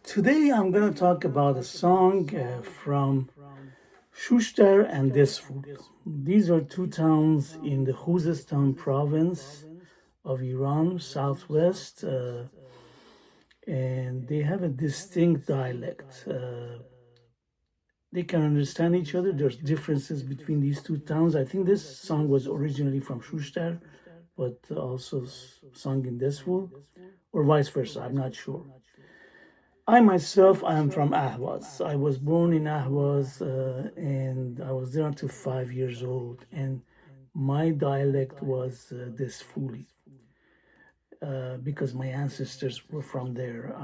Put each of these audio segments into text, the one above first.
Today I'm going to talk about a song from Shushtar and Desful. These are two towns in the Khuzestan province of Iran, southwest, and they have a distinct dialect. They can understand each other. There's differences between these two towns. I think this song was originally from Shushtar, but also sung in Desful, or vice versa. I'm not sure. I myself, I am from Ahvaz. I was born in Ahvaz and I was there until 5 years old. And my dialect was Desfuli because my ancestors were from there.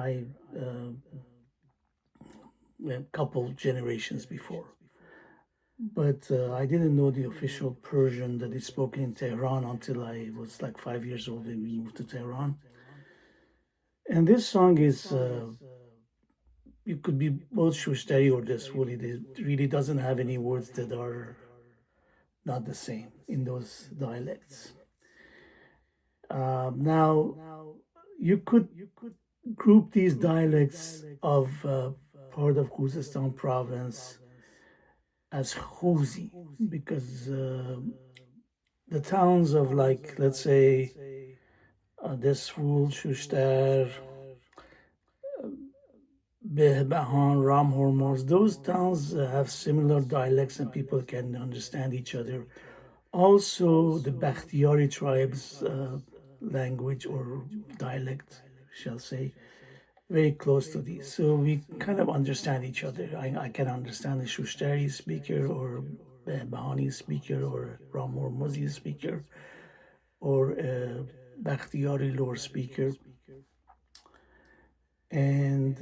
A couple generations before. But I didn't know the official Persian that is spoken in Tehran until I was like 5 years old when we moved to Tehran. And this song is. It could be both Shushtari or Desfuli. It really doesn't have any words that are not the same in those dialects. Now, you could group these dialects of part of Khuzestan province as Khuzi because the towns of, like, let's say, Desful, Shushtar, Behbahan, Ram Hormuz, those towns have similar dialects and people can understand each other. Also, the Bakhtiyari tribes' language or dialect, shall say, very close to these. So we kind of understand each other. I can understand a Shushtari speaker or Behbahani speaker or a Ram Hormuzi speaker or a Bakhtiyari lore speaker. And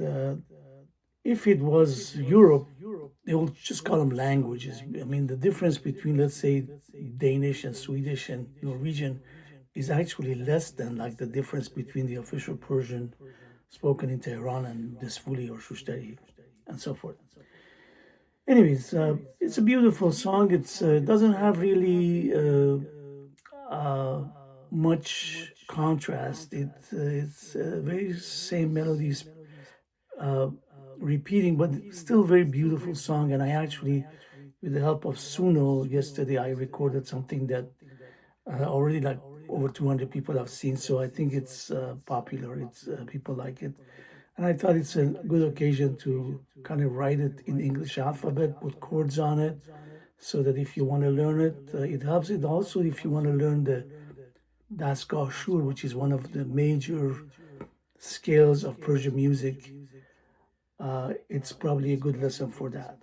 if it was Europe, they will just call them languages. I mean, the difference between, let's say, Danish and Swedish and Norwegian is actually less than like the difference between the official Persian spoken in Tehran and Desfuli or Shushtari and so forth. Anyways, it's a beautiful song. It doesn't have really much contrast. It's very same melodies repeating, but still very beautiful song. And I actually, with the help of Suno, yesterday I recorded something that already like over 200 people have seen. So I think it's popular. It's people like it. And I thought it's a good occasion to kind of write it in English alphabet, put chords on it, so that if you want to learn it, it helps. It also, if you want to learn the Dastgah Shur, which is one of the major scales of Persian music, it's probably a good lesson for that.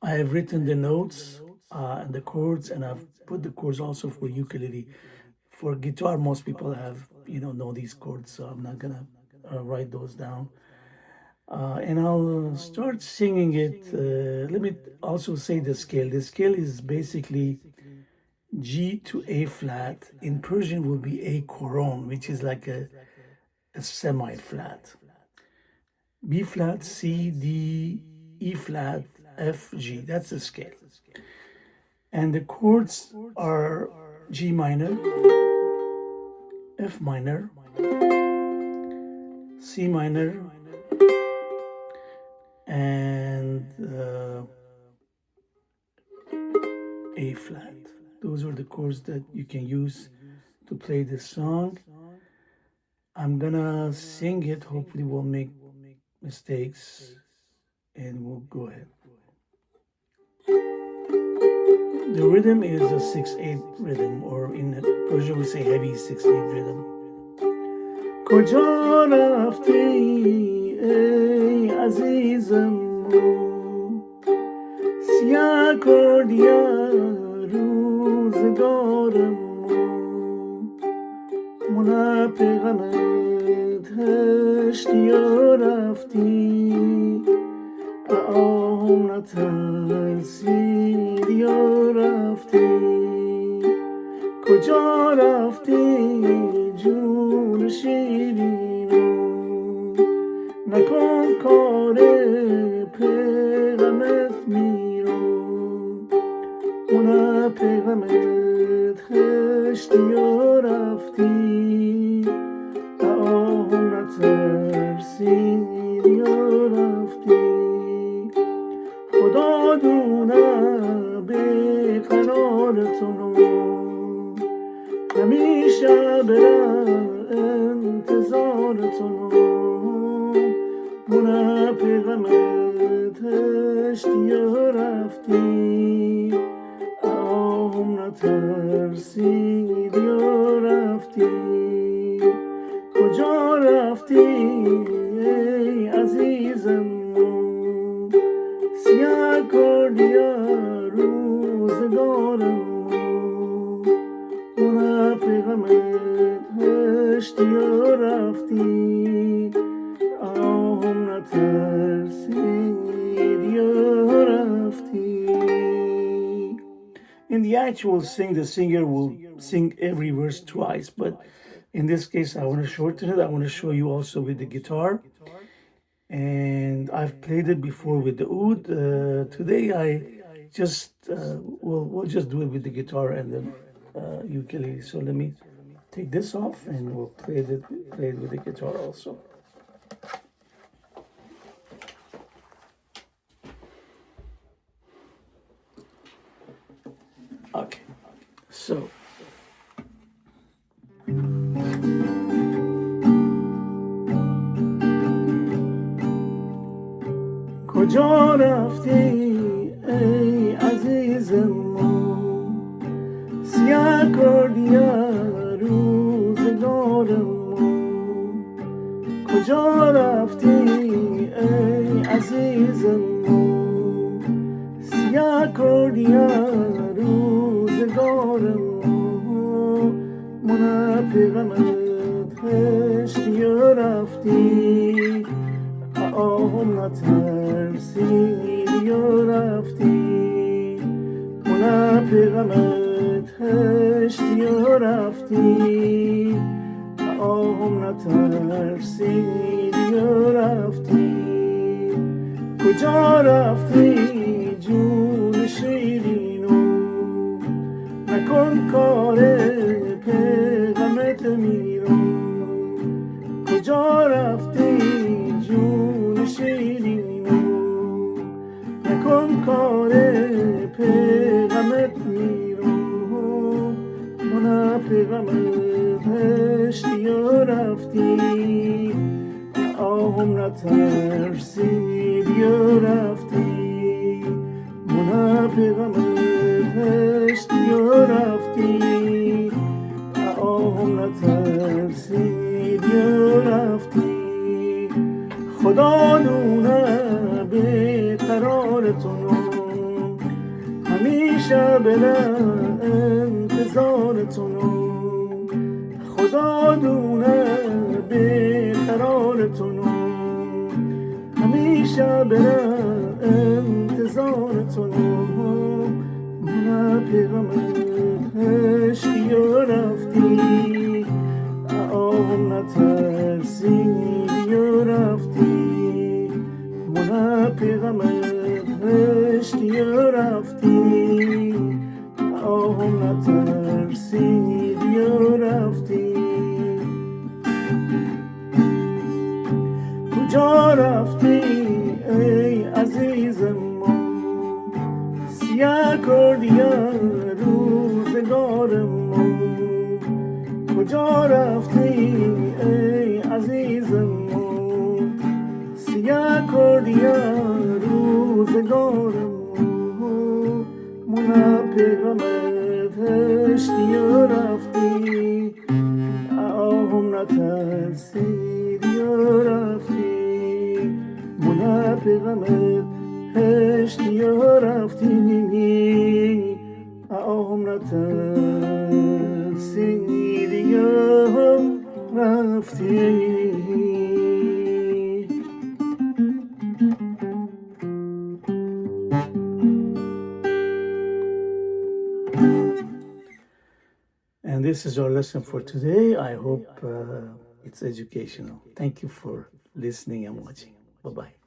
I have written the notes and the chords, and I've put the chords also for ukulele. For guitar, most people have, know these chords, so I'm not gonna write those down. And I'll start singing it. Let me also say the scale. The scale is basically G to A flat. In Persian will be A koron, which is like a semi-flat. B flat, C, D, E flat, F, G. That's the scale. And the chords are G minor, F minor, C minor, and A flat. Those are the chords that you can use to play this song. I'm gonna sing it. Hopefully we'll make mistakes and we'll go ahead. The rhythm is a 6/8 rhythm, or in Persian we say heavy 6/8 rhythm. Kojaa Raftee ey azizam siyah kordiya rozgaram munafighamet hashtiyar rafti آهم نترسید یا رفتی کجا رفتی جون شیرینو نکن کار پیغمت میرو اون پیغمت خشتی یا رفتی آهم نترسید همیشه برم انتظارتونم مونه پیغمت هشتی رفتی آهم نترسید یا رفتی کجا رفتی ای عزیزم سیاه کردی روزگارم مونه پیغمت هشتی یا رفتی آهم نترسید یا رفتی. In the actual sing, the singer will sing every verse twice, but in this case, I want to shorten it. I want to show you also with the guitar. And I've played it before with the oud. Today, I just, we'll just do it with the guitar and the ukulele. So let me take this off and we'll play it with the guitar also. Okay, so کجا رفتی ای عزیزم سیاه کردی روزگارم کجا رفتی ای عزیزم سیاه کردی روزگارم من پیغمت هشتی یا رفتی آهم نترسید یا رفتی من پیغمت هشتی یا رفتی آهم نترسید یا رفتی کجا رفتی جون شیرینو نکن کار پیغمت میرم کجا رفتی جون شیرینو نکن کار پیغمت میرم من پیغمت هشتی یا رفتی آهم نترسید یا رفتی من پیغمت هشتی یا رفتی آهم نترسید یا رفتی خدا دونه بیقرارتونم همیشه برم انتظارتونم خدا دونه بیقرارتونم همیشه برم انتظارتونم من پیغمت هشتی یا رفتی آهم نترسید یا رفتی من پیغمت هشتی یا رفتی آهم نترسید یا رفتی کجا رفتی ای عزیزم سیاه کردی روزگارم کجا رفتی ای عزیزم سیاه کردی روزگارم من پیغمت هشتی یا رفتی آهم نترسید یا رفتی من پیغمت هشتی یا رفتی آهم نترسید یا رفتی. And this is our lesson for today. I hope it's educational. Thank you for listening and watching. Bye-bye.